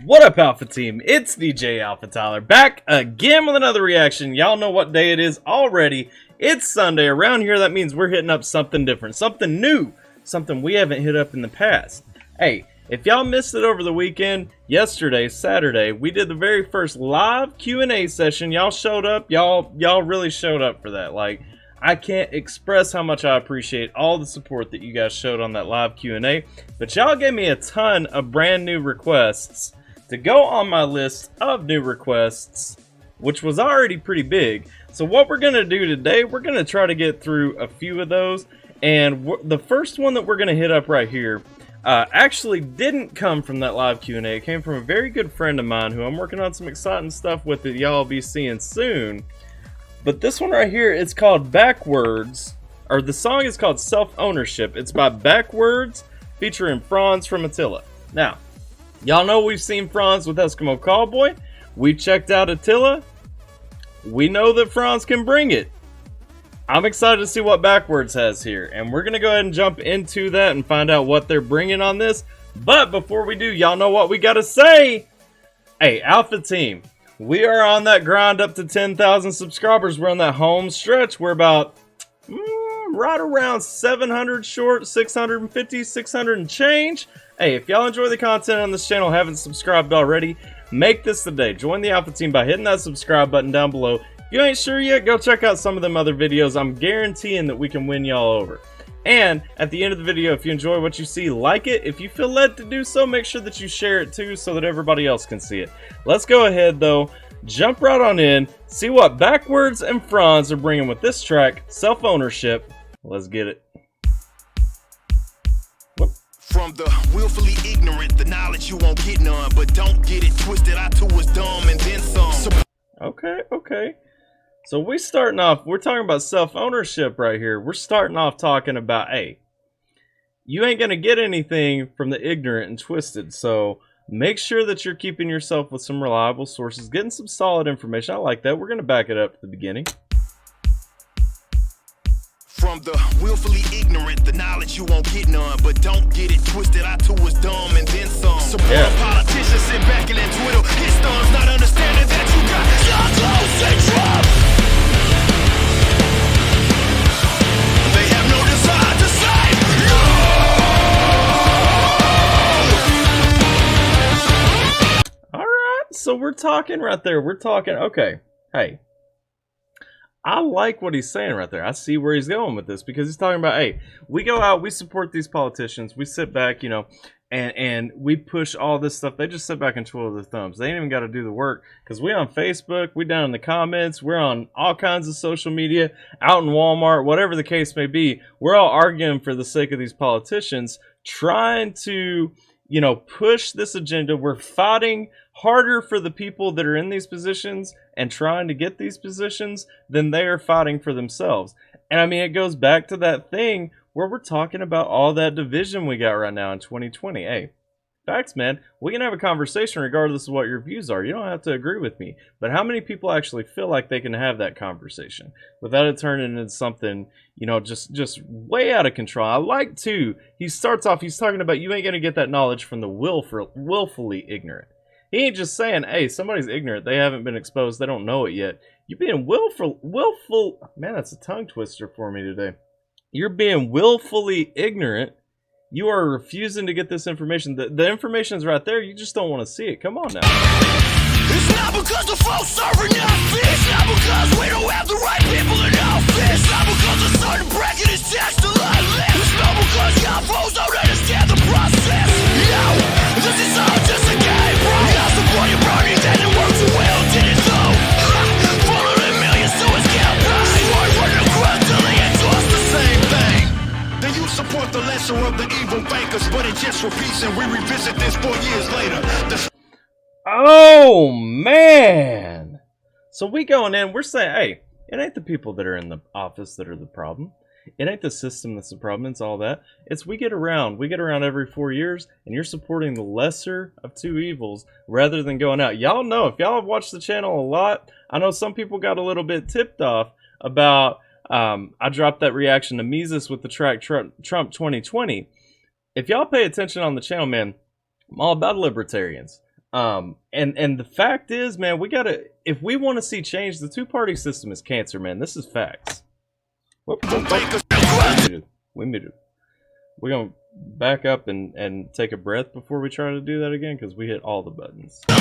What up, Alpha Team? It's DJ AlphaTyler back again with another reaction. Y'all know what day it is already. It's Sunday. Around here, that means we're hitting up something different, something new, something we haven't hit up in the past. Hey, if y'all missed it over the weekend, yesterday, Saturday, we did the very first live Q&A session. Y'all showed up. Y'all really showed up for that. Like, I can't express how much I appreciate all the support that you guys showed on that live Q&A. But y'all gave me a ton of brand new requests to go on my list of new requests, which was already pretty big. So what we're going to do today, we're going to try to get through a few of those. And the first one that we're going to hit up right here actually didn't come from that live Q&A. It came from a very good friend of mine who I'm working on some exciting stuff with that y'all will be seeing soon. But this one right here, it's called BackWordz, or the song is called Self-Ownership. It's by BackWordz, featuring Fronz from Attila. Now, y'all know we've seen Fronz with Eskimo Callboy. We checked out Attila. We know that Fronz can bring it. I'm excited to see what BackWordz has here, and we're going to go ahead and jump into that and find out what they're bringing on this. But before we do, y'all know what we got to say. Hey, Alpha Team. We are on that grind up to 10,000 subscribers. We're on that home stretch. We're about right around 700 short, 650, 600 and change. Hey, if y'all enjoy the content on this channel, haven't subscribed already, make this the day. Join the Alpha Team by hitting that subscribe button down below. If you ain't sure yet, go check out some of them other videos. I'm guaranteeing that we can win y'all over. And at the end of the video, if you enjoy what you see, like it. If you feel led to do so, make sure that you share it too so that everybody else can see it. Let's go ahead though, jump right on in, see what BackWordz and Fronz are bringing with this track, Self-Ownership. Let's get it. From the willfully ignorant, the knowledge you won't get none, but don't get it twisted. I too was dumb and then some. Okay. So we're talking about self-ownership right here. We're starting off talking about, hey, you ain't going to get anything from the ignorant and twisted. So make sure that you're keeping yourself with some reliable sources, getting some solid information. I like that. We're going to back it up to the beginning. From the willfully ignorant, the knowledge you won't get none, but don't get it twisted. I too was dumb and then some. Support politicians sit back and then twiddle his thumbs, not understanding that you got your close syndrome. They have no desire to save you. All right, so we're talking right there. We're talking, okay, hey. I like what he's saying right there. I see where he's going with this, because he's talking about, hey, we go out, we support these politicians, we sit back, you know, and we push all this stuff. They just sit back and twiddle their thumbs. They ain't even got to do the work, because we on Facebook, we down in the comments, we're on all kinds of social media, out in Walmart, whatever the case may be. We're all arguing for the sake of these politicians, trying to, you know, push this agenda. We're fighting harder for the people that are in these positions and trying to get these positions than they are fighting for themselves. And I mean, it goes back to that thing where we're talking about all that division we got right now in 2020. Hey, facts, man. We can have a conversation regardless of what your views are. You don't have to agree with me. But how many people actually feel like they can have that conversation without it turning into something, you know, just way out of control? I like, too, he starts off, he's talking about you ain't going to get that knowledge from the willfully ignorant. He ain't just saying, hey, somebody's ignorant. They haven't been exposed. They don't know it yet. You're being willful. Man, that's a tongue twister for me today. You're being willfully ignorant. You are refusing to get this information. The information's right there. You just don't want to see it. Come on now. It's not because the folks serving nothing. It's not because we don't have the right people in office. It's not because a certain bracket is taxed a lot less. It's not because y'all folks don't understand the process. No, this is all just a game, bro. Y'all support your party, that it works so well, did it though? Follow the millions to his gap. Sword running across till they exhaust the same thing. Then you support the lesser of the evil bankers, but it just repeats and we revisit this 4 years later. Oh, man. So we going in, we're saying, hey, it ain't the people that are in the office that are the problem. It ain't the system that's the problem. It's all that. It's we get around every 4 years, and you're supporting the lesser of two evils rather than going out. Y'all know, if y'all have watched the channel a lot, I know some people got a little bit tipped off about, I dropped that reaction to Mises with the track Trump 2020. If y'all pay attention on the channel, man, I'm all about libertarians. And the fact is, man, we gotta, if we want to see change, the two-party system is cancer, man. This is facts. Whoop. We muted. We're gonna back up and take a breath before we try to do that again, because we hit all the buttons. Then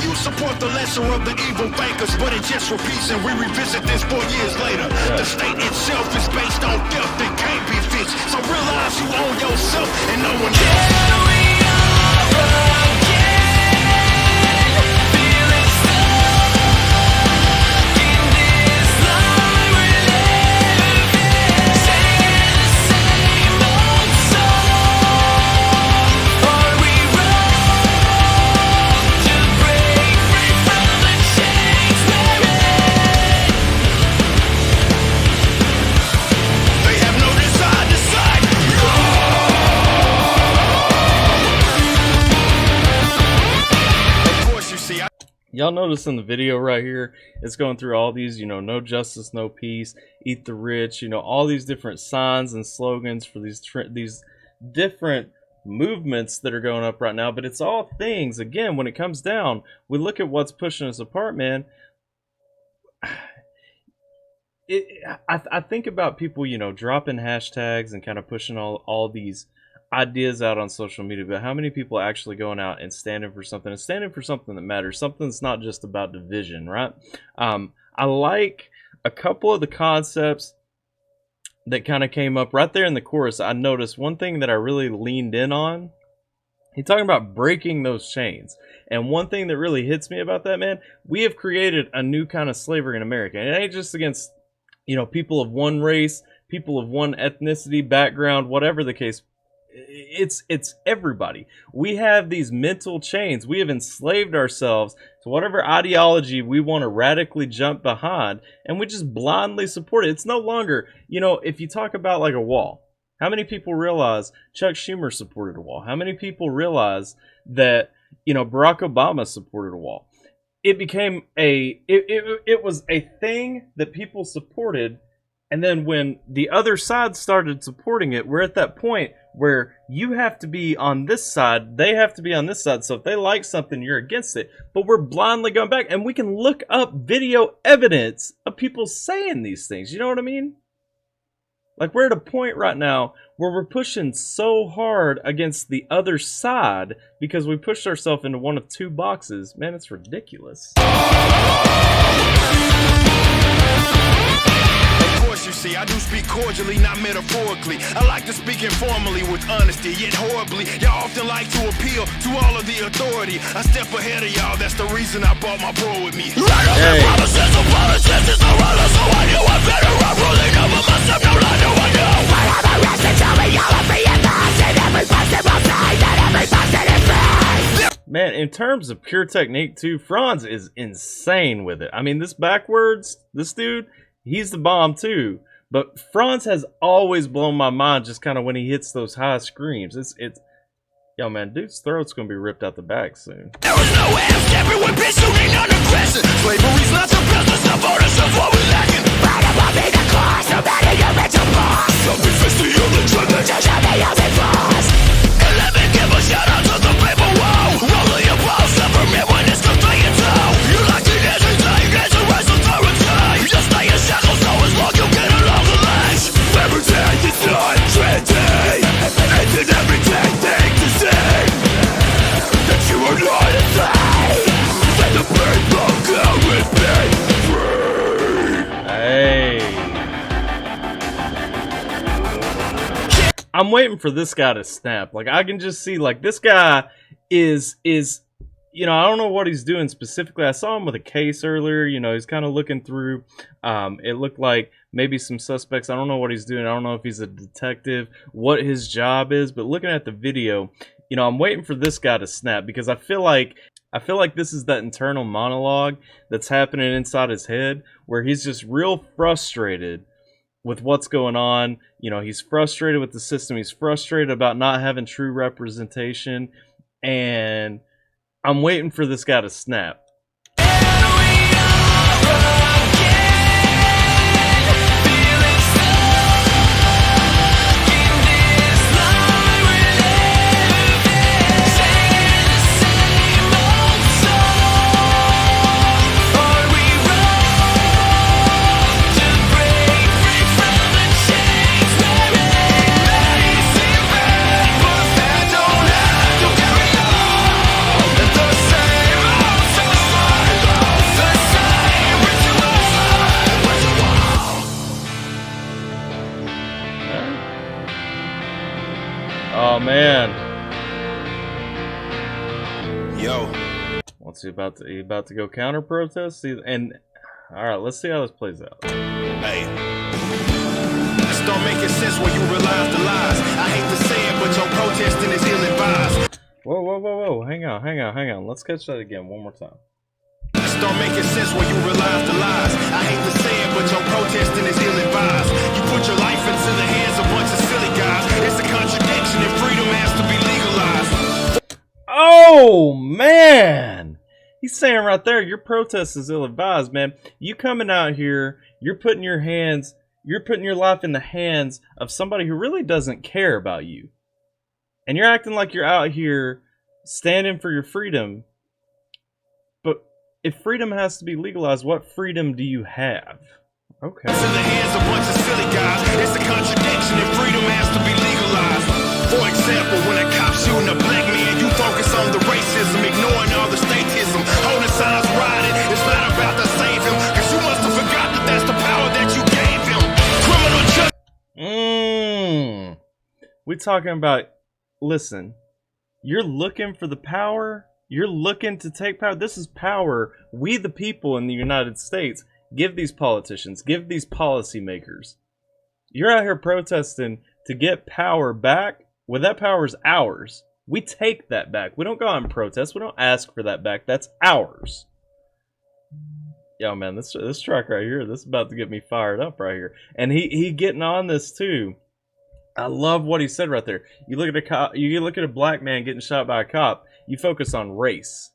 you support the lesser of the evil bankers, but it just repeats and we revisit this 4 years later. Yeah. The state itself is based on death that can't be fixed. So realize you own yourself and no one else. Y'all notice in the video right here, it's going through all these, you know, no justice, no peace, eat the rich, you know, all these different signs and slogans for these different movements that are going up right now. But it's all things, again, when it comes down, we look at what's pushing us apart, man. I think about people, you know, dropping hashtags and kind of pushing all these ideas out on social media, but how many people are actually going out and standing for something that matters, something that's not just about division, right? I like a couple of the concepts that kind of came up right there in the chorus. I noticed one thing that I really leaned in on. He's talking about breaking those chains. And one thing that really hits me about that, man, we have created a new kind of slavery in America. And it ain't just against, you know, people of one race, people of one ethnicity, background, whatever the case. It's everybody. We have these mental chains. We have enslaved ourselves to whatever ideology we want to radically jump behind, and we just blindly support it. It's no longer, you know, if you talk about like a wall, how many people realize Chuck Schumer supported a wall? How many people realize that, you know, Barack Obama supported a wall? It became it was a thing that people supported. And then when the other side started supporting it, we're at that point where you have to be on this side, they have to be on this side. So if they like something, you're against it. But we're blindly going back, and we can look up video evidence of people saying these things. You know what I mean? Like, we're at a point right now where we're pushing so hard against the other side because we pushed ourselves into one of two boxes. Man, it's ridiculous. You see, I do speak cordially, not metaphorically. I like to speak informally with honesty, yet horribly. Y'all often like to appeal to all of the authority. I step ahead of y'all, that's the reason I brought my bro with me. Man, in terms of pure technique too, Fronz is insane with it. I mean, this BackWordz, this dude, he's the bomb too, but Fronz has always blown my mind just kind of when he hits those high screams. It's yo, man, dude's throat's gonna be ripped out the back soon. There was no way of stepping with pursuing non-aggression. Slavery's not the business of orders of what we're lacking. Right above me the course, no matter your mental boss. Something fits the only truth, just have me as it was. And let me give a shout out to the people, whoa. Rolling your balls, suffer me when it's complete and toe. You like it as a thing, as a rise authority. You just lay your shackles, so as long you get along the legs. Every day is not trendy, and in every day thing to say that you are not a thing. Let the people go with me free. Hey, I'm waiting for this guy to snap. Like, I can just see, like, this guy is you know, I don't know what he's doing specifically. I saw him with a case earlier. You know, he's kind of looking through. It looked like maybe some suspects. I don't know what he's doing. I don't know if he's a detective, what his job is. But looking at the video, you know, I'm waiting for this guy to snap, because I feel like this is that internal monologue that's happening inside his head, where he's just real frustrated with what's going on. You know, he's frustrated with the system. He's frustrated about not having true representation, and I'm waiting for this guy to snap. Oh man. Yo. What's he about to go counter protest? And all right, let's see how this plays out. Hey. This don't make sense when you realize the lies. I hate to say it, but your protesting is ill-advised. Whoa, whoa, whoa, whoa. Hang on. Let's catch that again one more time. This don't make sense when you realize the lies. I hate to say it, but your protesting is ill-advised. You put your life into the hands of a bunch of silly guys. It's a contradiction and freedom has to be legalized. Oh, man. He's saying right there, your protest is ill-advised, man. You coming out here, you're putting your life in the hands of somebody who really doesn't care about you. And you're acting like you're out here standing for your freedom. But if freedom has to be legalized, what freedom do you have? Okay. It's in the hands of a bunch of silly guys. It's a contradiction and freedom has to be legalized. For example, when a cop shooting a black man, you focus on the racism, ignoring all the statism. Holding signs, riding, it's not about to save him. Cause you must have forgot that that's the power that you gave him. Criminal justice. We talking about, listen, you're looking for the power? You're looking to take power? This is power we the people in the United States give these politicians, give these policymakers. You're out here protesting to get power back. Well, that power is ours. We take that back. We don't go out and protest. We don't ask for that back. That's ours. Yo, man, this track right here, this is about to get me fired up right here. And he getting on this too. I love what he said right there. You look at a cop, you look at a black man getting shot by a cop, you focus on race.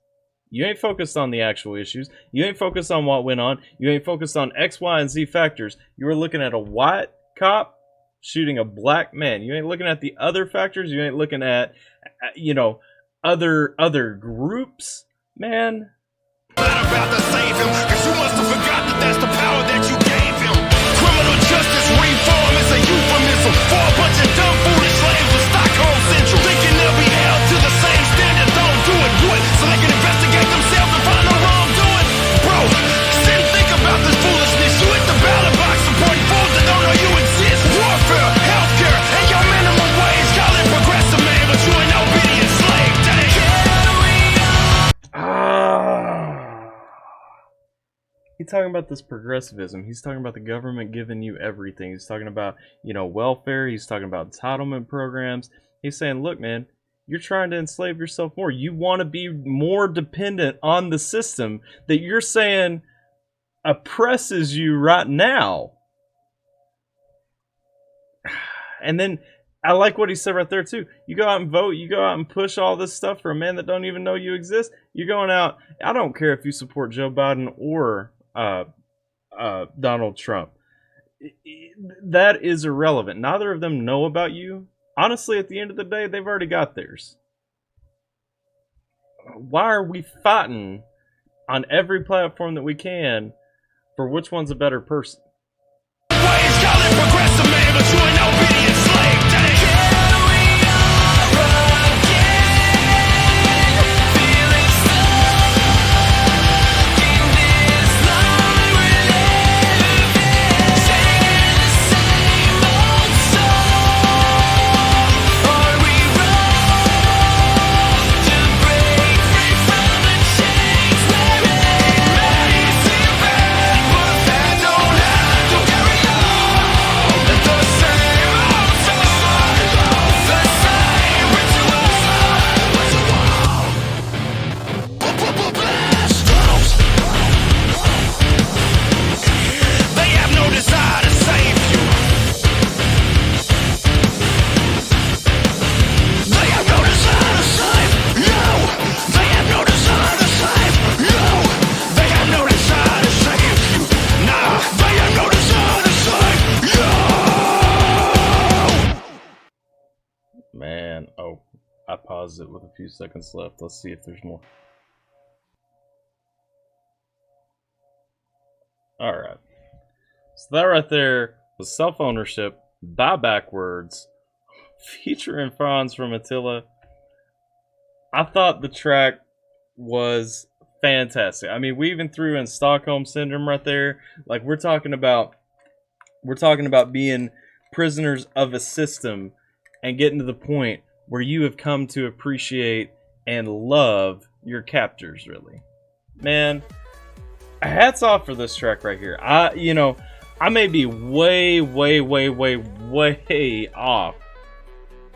You ain't focused on the actual issues. You ain't focused on what went on. You ain't focused on X, Y, and Z factors. You were looking at a white cop shooting a black man. You ain't looking at the other factors. You ain't looking at, you know, other groups, man. Not about to save him, cause you must have forgot that that's the power that you gave him. Criminal justice reform is a euphemism for a bunch of dumb foolish slaves of Stockholm Central, thinking they'll be held to the same standard. Don't do it, so they can investigate themselves and find no wrongdoing. Bro, sit and think about this foolishness. You hit the ballot box supporting fools that don't know you exist. Warfare, healthcare, and your minimum wage. Call it progressive, man, but you ain't no obedient slave. Dang. He's talking about this progressivism. He's talking about the government giving you everything. He's talking about, you know, welfare. He's talking about entitlement programs. He's saying, look, man, you're trying to enslave yourself more. You want to be more dependent on the system that you're saying oppresses you right now. And then I like what he said right there too. You go out and vote. You go out and push all this stuff for a man that don't even know you exist. You're going out. I don't care if you support Joe Biden or Donald Trump. That is irrelevant. Neither of them know about you. Honestly, at the end of the day, they've already got theirs. Why are we fighting on every platform that we can for which one's a better person? Man, oh, I paused it with a few seconds left. Let's see if there's more. Alright. So that right there was Self-Ownership by BackWordz, featuring Fronz from Attila. I thought the track was fantastic. I mean, we even threw in Stockholm Syndrome right there. Like, we're talking about being prisoners of a system and getting to the point where you have come to appreciate and love your captors, really. Man, hats off for this track right here. I may be way off,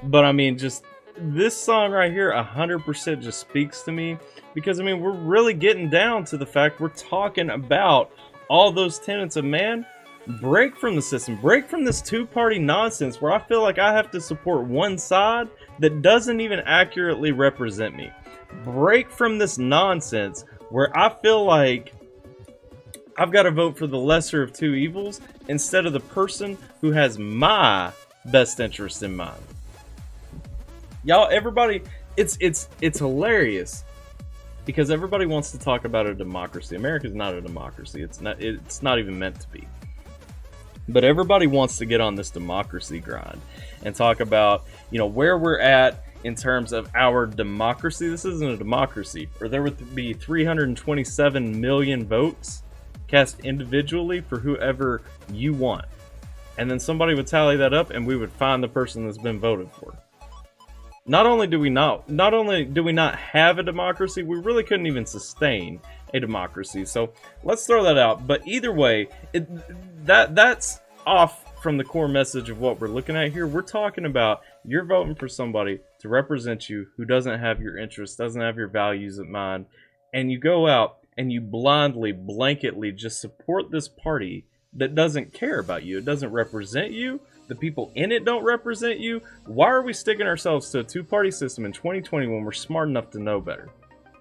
but I mean, just this song right here 100% just speaks to me, because I mean, we're really getting down to the fact we're talking about all those tenets of, man, break from the system, break from this two-party nonsense where I feel like I have to support one side that doesn't even accurately represent me. Break from this nonsense where I feel like I've got to vote for the lesser of two evils instead of the person who has my best interest in mind. Y'all, everybody, it's hilarious because everybody wants to talk about a democracy. America's not a democracy. It's not even meant to be. But everybody wants to get on this democracy grind and talk about, where we're at in terms of our democracy. This isn't a democracy. Or there would be 327 million votes cast individually for whoever you want. And then somebody would tally that up and we would find the person that's been voted for. Not only do we not have a democracy, we really couldn't even sustain a democracy. So let's throw that out. But either way, that's off from the core message of what we're looking at here. We're talking about you're voting for somebody to represent you who doesn't have your interests, doesn't have your values in mind, and you go out and you blindly, blanketly just support this party that doesn't care about you. It doesn't represent you. The people in it don't represent you. Why are we sticking ourselves to a two-party system in 2020 when we're smart enough to know better?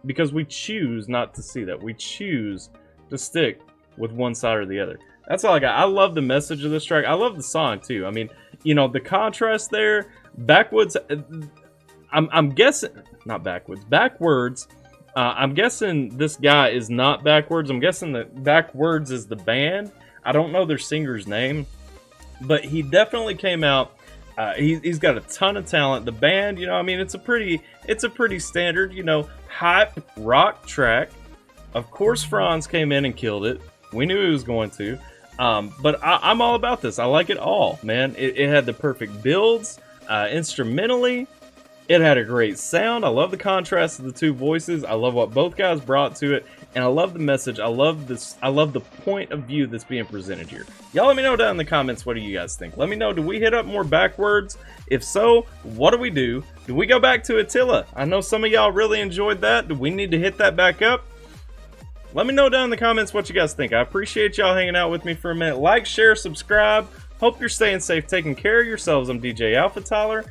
Because we choose not to see that. We choose to stick with one side or the other. That's all I got. I love the message of this track. I love the song too. I mean, the contrast there. BackWordz. I'm guessing not BackWordz. BackWordz. I'm guessing this guy is not BackWordz. I'm guessing that BackWordz is the band. I don't know their singer's name, but he definitely came out. He's got a ton of talent. The band, it's a pretty standard, hype rock track. Of course, Fronz came in and killed it. We knew he was going to. But I'm all about this. I like it all, man. It had the perfect builds. Instrumentally, it had a great sound. I love the contrast of the two voices. I love what both guys brought to it. And I love the message. I love this. I love the point of view that's being presented here. Y'all let me know down in the comments, what do you guys think? Let me know, do we hit up more BackWordz? If so, what do we do? Do we go back to Attila? I know some of y'all really enjoyed that. Do we need to hit that back up? Let me know down in the comments what you guys think. I appreciate y'all hanging out with me for a minute. Like, share, subscribe. Hope you're staying safe, taking care of yourselves. I'm DJ AlphaTyler.